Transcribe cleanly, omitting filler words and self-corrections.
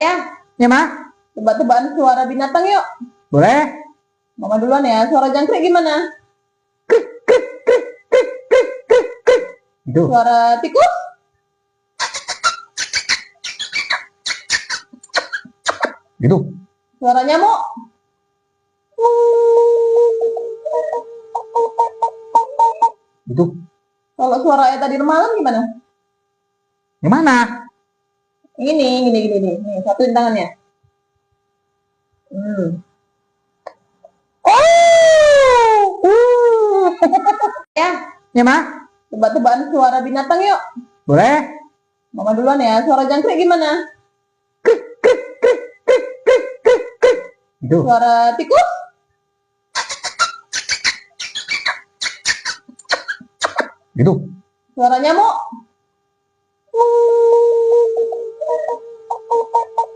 Ya, Ya, Ma? tebak-tebakan suara binatang yuk. Boleh? Mama duluan ya. Suara jangkrik gimana? Itu. Suara tikus? Gitu. Suara nyamuk? Itu. Kalau suara ayat tadi malam gimana? Yang mana? Gini. Nih, satuin tangannya. Ya, Ya, Ma? tebak-tebakan suara binatang yuk. Boleh? Mama duluan ya. Suara jangkrik gimana? Itu. Suara tikus? Gitu. Suara nyamuk?